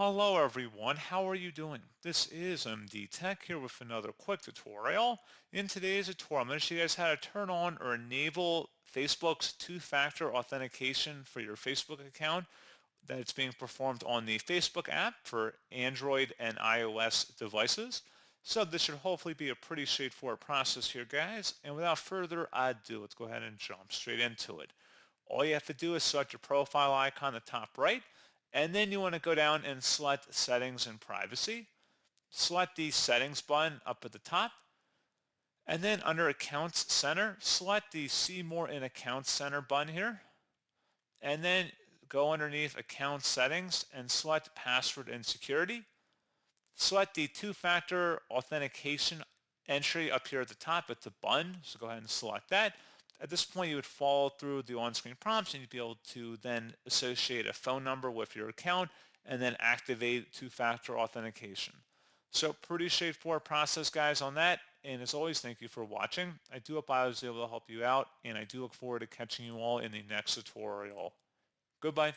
Hello everyone, how are you doing? This is MD Tech here with another quick tutorial. In today's tutorial, I'm going to show you guys how to turn on or enable Facebook's two-factor authentication for your Facebook account that's being performed on the Facebook app for Android and iOS devices. So this should hopefully be a pretty straightforward process here, guys. And without further ado, let's go ahead and jump straight into it. All you have to do is select your profile icon in the top right, and then you want to go down and select Settings and Privacy. Select the Settings button up at the top, and then under Accounts Center, select the See More in Accounts Center button here, and then go underneath Account Settings and select Password and Security. Select the two-factor authentication entry up here at the top. It's a button, so go ahead and select that. At this point, you would follow through the on-screen prompts and you'd be able to then associate a phone number with your account and then activate two-factor authentication. So pretty straightforward process, guys, on that. And as always, thank you for watching. I do hope I was able to help you out, and I do look forward to catching you all in the next tutorial. Goodbye.